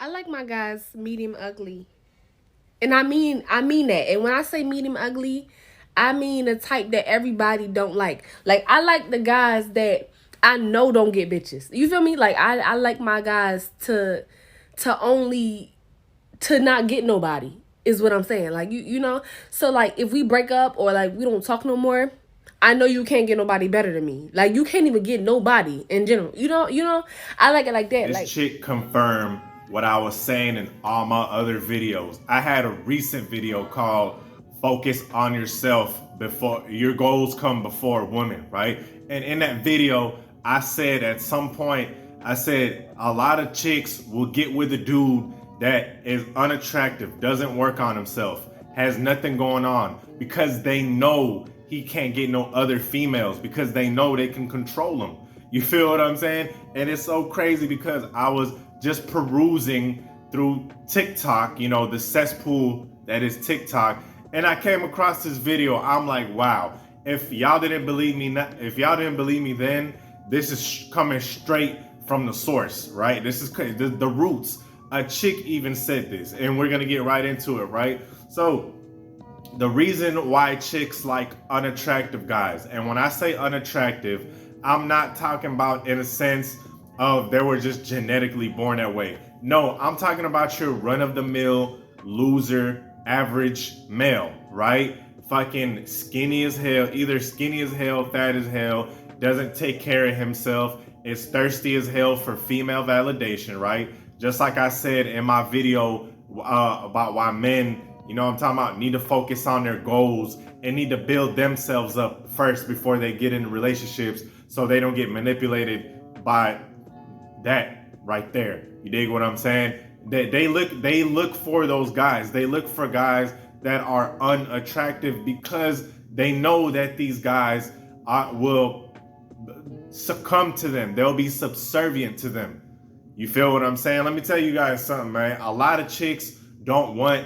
I like my guys medium ugly. And I mean that. And when I say medium ugly, I mean the type that everybody don't like. Like I like the guys that I know don't get bitches. You feel me? Like I like my guys to only to not get nobody is what I'm saying. Like you know. So like if we break up or like we don't talk no more, I know you can't get nobody better than me. Like you can't even get nobody in general. You know, I like it like that. This Like chick confirmed what I was saying in all my other videos. I had a recent video called Focus on Yourself Before Your Goals Come Before Women, right? And in that video, I said at some point, I said a lot of chicks will get with a dude that is unattractive, doesn't work on himself, has nothing going on because they know he can't get no other females because they know they can control him. You feel what I'm saying? And it's so crazy because I was just perusing through TikTok, you know, the cesspool that is TikTok, and I came across this video. I'm like, wow, if y'all didn't believe me, if y'all didn't believe me then, this is coming straight from the source, right? This is the roots. A chick even said this, and we're gonna get right into it, right? So the reason why chicks like unattractive guys, and when I say unattractive, I'm not talking about in a sense of they were just genetically born that way. No, I'm talking about your run-of-the-mill loser average male, right? Fucking skinny as hell, either skinny as hell, fat as hell, doesn't take care of himself, is thirsty as hell for female validation, right? Just like I said in my video about why men, you know what I'm talking about, need to focus on their goals and need to build themselves up first before they get into relationships so they don't get manipulated by that right there. You dig what I'm saying? They look for those guys. They look for guys that are unattractive because they know that these guys will succumb to them. They'll be subservient to them. You feel what I'm saying? Let me tell you guys something, man. A lot of chicks don't want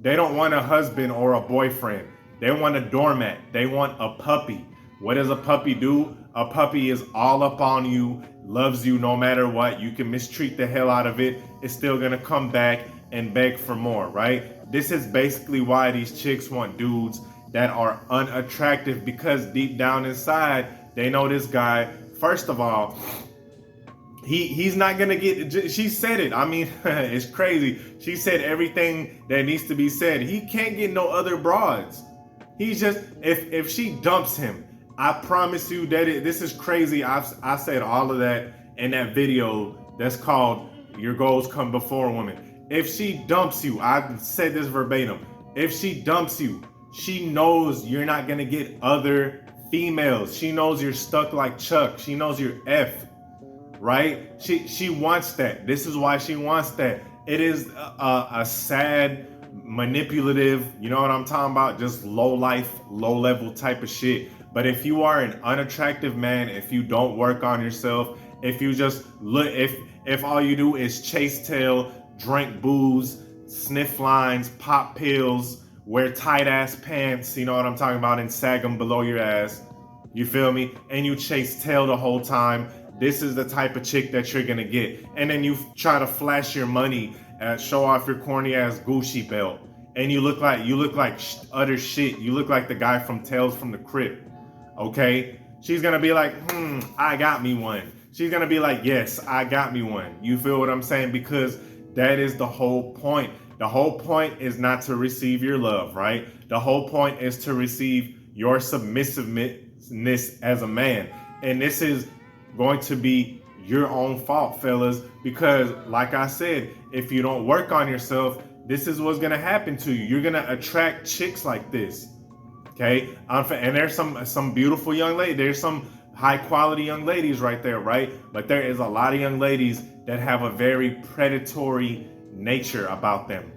they don't want a husband or a boyfriend. They want a doormat. They want a puppy. What does a puppy do? A puppy is all up on you, loves you no matter what. You can mistreat the hell out of it. It's still gonna come back and beg for more, right? This is basically why these chicks want dudes that are unattractive because deep down inside, they know this guy, first of all, he's not gonna get. She said it. I mean, it's crazy. She said everything that needs to be said. He can't get no other broads. He's just if she dumps him, I promise you that this is crazy. I said all of that in that video that's called "Your Goals Come Before a Woman." If she dumps you, I said this verbatim. If she dumps you, she knows you're not gonna get other females. She knows you're stuck like Chuck. She knows you're F, right? She wants that. This is why she wants that. It is a sad, manipulative, you know what I'm talking about? Just low life, low level type of shit. But if you are an unattractive man, if you don't work on yourself, if you just look, if all you do is chase tail, drink booze, sniff lines, pop pills, wear tight ass pants, you know what I'm talking about, and sag them below your ass, you feel me? And you chase tail the whole time, this is the type of chick that you're gonna get. And then you try to flash your money and show off your corny ass Gucci belt, and you look like utter shit. You look like the guy from Tales from the Crypt. Okay, she's gonna be like, I got me one. She's gonna be like, yes, I got me one. You feel what I'm saying? Because that is the whole point. The whole point is not to receive your love, right? The whole point is to receive your submissiveness as a man. And this is going to be your own fault, fellas, because like I said, if you don't work on yourself, this is what's gonna happen to you. You're gonna attract chicks like this. Okay, and there's some beautiful young ladies. There's some high quality young ladies right there, right? But there is a lot of young ladies that have a very predatory nature about them.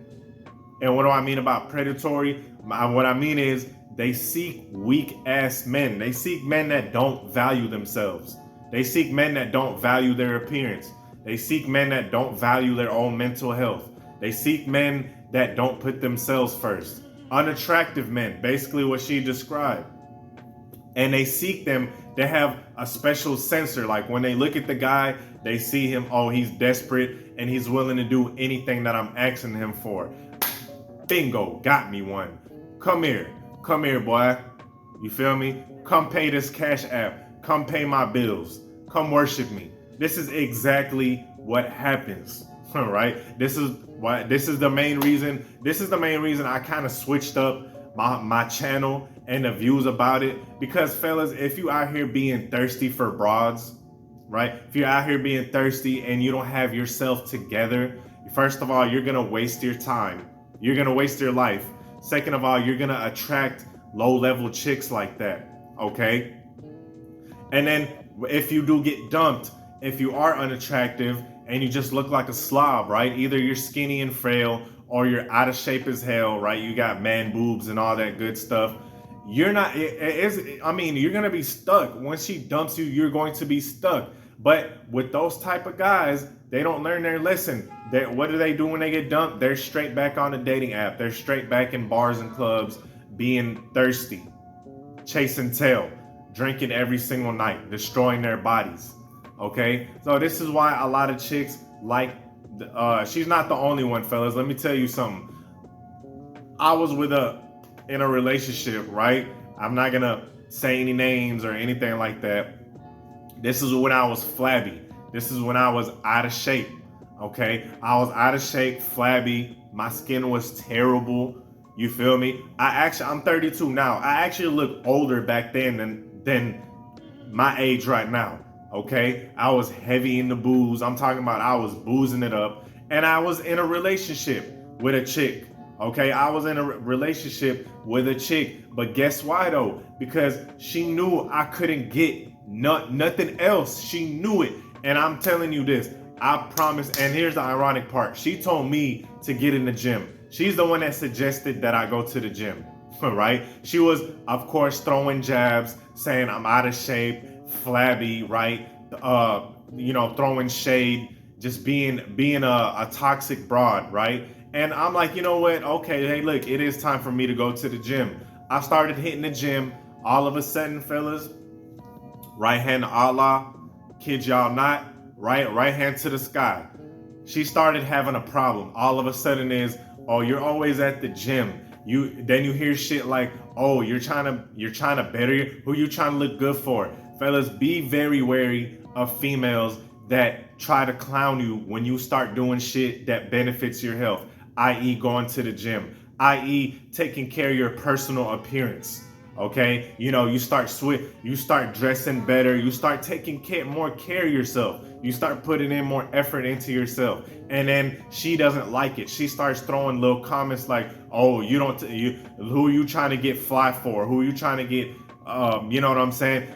And what do I mean about predatory? What I mean is they seek weak ass men. They seek men that don't value themselves. They seek men that don't value their appearance. They seek men that don't value their own mental health. They seek men that don't put themselves first. Unattractive men, basically what she described. And they seek them to have a special sensor. Like when they look at the guy, they see him, oh, he's desperate and he's willing to do anything that I'm asking him for. Bingo, got me one. Come here, boy. You feel me? Come pay this Cash App. Come pay my bills. Come worship me. This is exactly what happens. All right. This is the main reason. This is the main reason I kind of switched up my channel and the views about it. Because fellas, if you out here being thirsty for broads, right? If you're out here being thirsty and you don't have yourself together, first of all, you're gonna waste your time. You're gonna waste your life. Second of all, you're gonna attract low-level chicks like that. Okay? And then if you do get dumped, if you are unattractive and you just look like a slob, right? Either you're skinny and frail or you're out of shape as hell, right? You got man boobs and all that good stuff. You're not, you're going to be stuck. Once she dumps you, you're going to be stuck. But with those type of guys, they don't learn their lesson. What do they do when they get dumped? They're straight back on the dating app. They're straight back in bars and clubs being thirsty, chasing tail, drinking every single night, destroying their bodies. Okay? So this is why a lot of chicks like, she's not the only one, fellas. Let me tell you something. I was in a relationship, right? I'm not gonna say any names or anything like that. This is when I was flabby. This is when I was out of shape. Okay? I was out of shape, flabby. My skin was terrible. You feel me? I'm 32 now. I actually look older back then than my age right now. Okay? I was heavy in the booze. I'm talking about I was boozing it up. And I was in a relationship with a chick. Okay? I was in a relationship with a chick. But guess why though? Because she knew I couldn't get nothing else. She knew it. And I'm telling you this. I promise. And here's the ironic part. She told me to get in the gym. She's the one that suggested that I go to the gym. Right? She was, of course, throwing jabs, saying I'm out of shape, flabby, right? Throwing shade, just being a toxic broad, right? And I'm like, you know what? Okay, hey, look, it is time for me to go to the gym. I started hitting the gym. All of a sudden, fellas, right hand to Allah, kid y'all not, right hand to the sky. She started having a problem. All of a sudden is, oh, you're always at the gym. Then you hear shit like, oh, you're trying to better who you trying to look good for. Fellas, be very wary of females that try to clown you when you start doing shit that benefits your health, i.e. going to the gym, i.e. taking care of your personal appearance. Okay, you start dressing better, you start taking more care of yourself, you start putting in more effort into yourself, and then she doesn't like it. She starts throwing little comments like, oh, who are you trying to get fly for? Who are you trying to get, you know what I'm saying?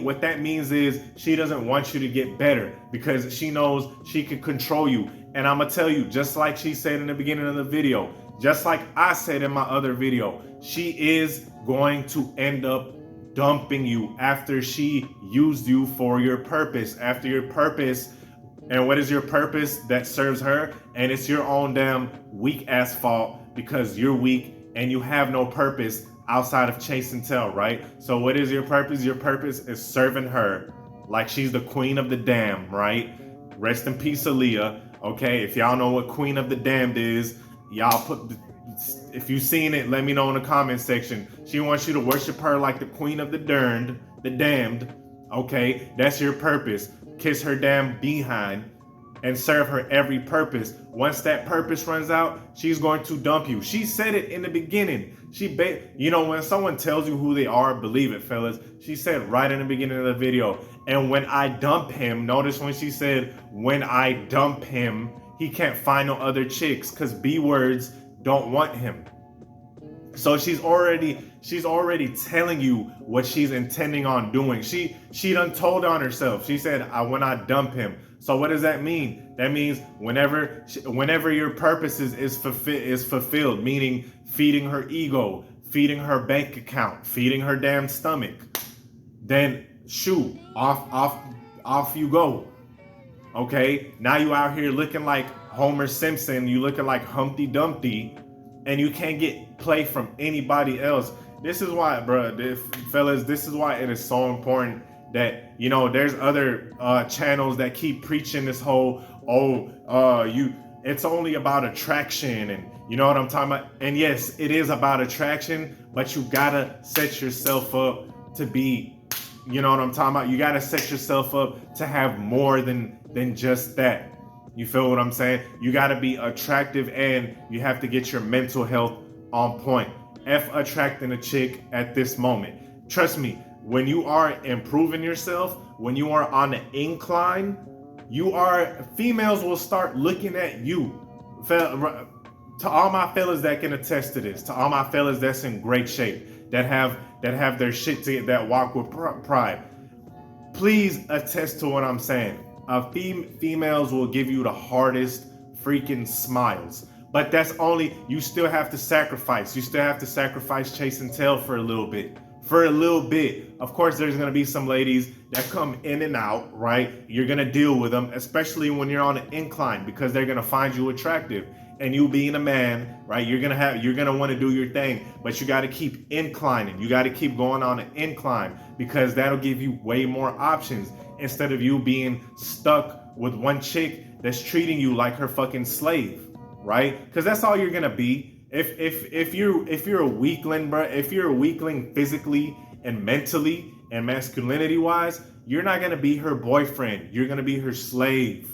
What that means is she doesn't want you to get better because she knows she can control you. And I'm gonna tell you, just like she said in the beginning of the video, just like I said in my other video, she is going to end up dumping you after she used you for your purpose. After your purpose, and what is your purpose that serves her? And it's your own damn weak ass fault because you're weak and you have no purpose outside of chase and tell, right? So what is your purpose? Your purpose is serving her like she's the queen of the damned, right? Rest in peace, Aaliyah. Okay, if y'all know what queen of the damned is, if you've seen it, let me know in the comment section. She wants you to worship her like the queen of the damned. Okay, that's your purpose. Kiss her damn behind and serve her every purpose. Once that purpose runs out, she's going to dump you. She said it in the beginning. When someone tells you who they are, believe it, fellas. She said right in the beginning of the video, and when I dump him, notice when she said, when I dump him, he can't find no other chicks because B words don't want him. So she's already telling you what she's intending on doing. She done told on herself. She said, when I dump him. So what does that mean? That means whenever your purpose is fulfilled, meaning feeding her ego, feeding her bank account, feeding her damn stomach, then shoot, off you go. Okay, now you out here looking like Homer Simpson, you looking like Humpty Dumpty, and you can't get play from anybody else. This is why, fellas, this is why it is so important that, there's other channels that keep preaching this whole, it's only about attraction, and you know what I'm talking about. And yes, it is about attraction, but you gotta set yourself up to be, you know what I'm talking about. You gotta set yourself up to have more than just that. You feel what I'm saying? You gotta be attractive, and you have to get your mental health on point. F attracting a chick at this moment. Trust me, when you are improving yourself, when you are on the incline, females will start looking at you. To all my fellas that can attest to this, to all my fellas that's in great shape, that have their shit to get, that walk with pride, please attest to what I'm saying. Females will give you the hardest freaking smiles, but that's only, you still have to sacrifice. You still have to sacrifice chasing tail for a little bit. For a little bit. Of course, there's gonna be some ladies that come in and out, right? You're gonna deal with them, especially when you're on an incline, because they're gonna find you attractive. And you being a man, right? You're gonna want to do your thing, but you got to keep inclining. You got to keep going on an incline, because that'll give you way more options, instead of you being stuck with one chick that's treating you like her fucking slave, right? Because that's all you're gonna be. If you're a weakling, bro, if you're a weakling physically and mentally and masculinity wise, you're not gonna be her boyfriend. You're gonna be her slave.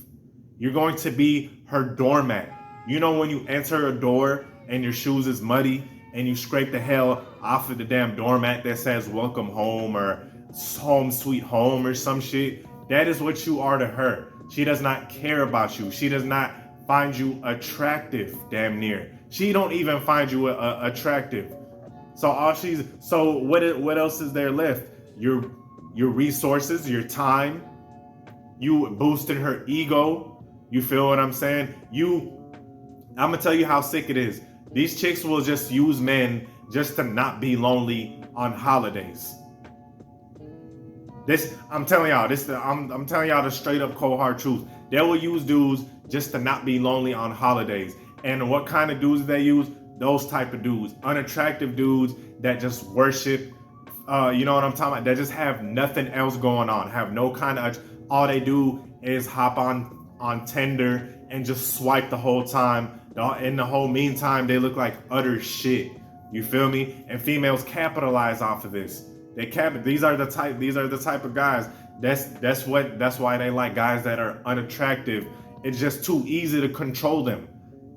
You're going to be her doormat. You know, when you enter a door and your shoes is muddy and you scrape the hell off of the damn doormat that says welcome home or home sweet home or some shit, that is what you are to her. She does not care about you. She does not find you attractive, damn near. She don't even find you attractive. So what else is there left? Your resources, your time, you boosting her ego. You feel what I'm saying? I'm gonna tell you how sick it is. These chicks will just use men just to not be lonely on holidays. I'm telling y'all the straight up cold hard truth. They will use dudes just to not be lonely on holidays. And what kind of dudes they use? Those type of dudes, unattractive dudes that just worship. You know what I'm talking about? That just have nothing else going on. Have no kind of. All they do is hop on Tinder and just swipe the whole time. In the whole meantime, they look like utter shit. You feel me? And females capitalize off of this. These are the type of guys. That's why they like guys that are unattractive. It's just too easy to control them.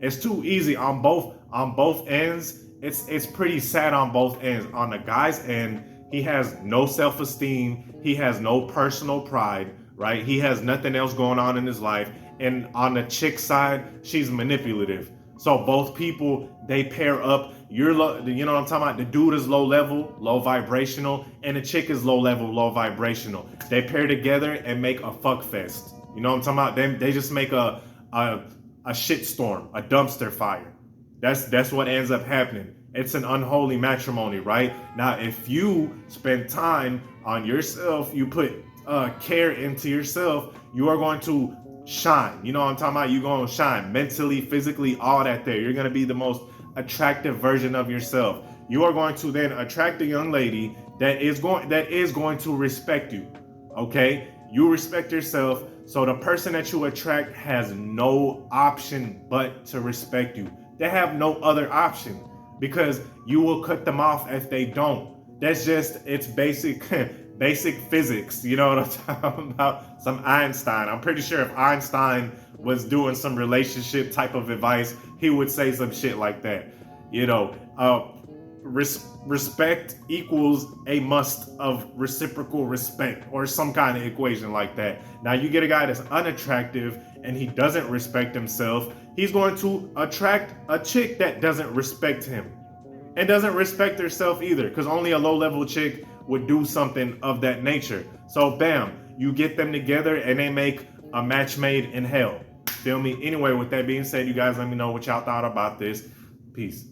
It's too easy on both ends. It's pretty sad on both ends. On the guy's end, he has no self-esteem. He has no personal pride, right? He has nothing else going on in his life. And on the chick side, she's manipulative. So both people, they pair up. You know what I'm talking about? The dude is low level, low vibrational, and the chick is low level, low vibrational. They pair together and make a fuck fest. You know what I'm talking about? They just make a shitstorm, a dumpster fire. That's what ends up happening. It's an unholy matrimony, right? Now, if you spend time on yourself, you put care into yourself, you are going to shine. You know what I'm talking about? You're going to shine mentally, physically, all that there. You're going to be the most attractive version of yourself. You are going to then attract a young lady that is going to respect you. Okay? You respect yourself, so the person that you attract has no option but to respect you. They have no other option, because you will cut them off if they don't. It's basic basic physics. You know what I'm talking about? Some Einstein. I'm pretty sure if Einstein was doing some relationship type of advice, he would say some shit like that. You know, respect equals a must of reciprocal respect, or some kind of equation like that. Now you get a guy that's unattractive and he doesn't respect himself, he's going to attract a chick that doesn't respect him and doesn't respect herself either, because only a low level chick would do something of that nature. So bam, you get them together and they make a match made in hell. Feel me? Anyway, with that being said, you guys let me know what y'all thought about this. Peace.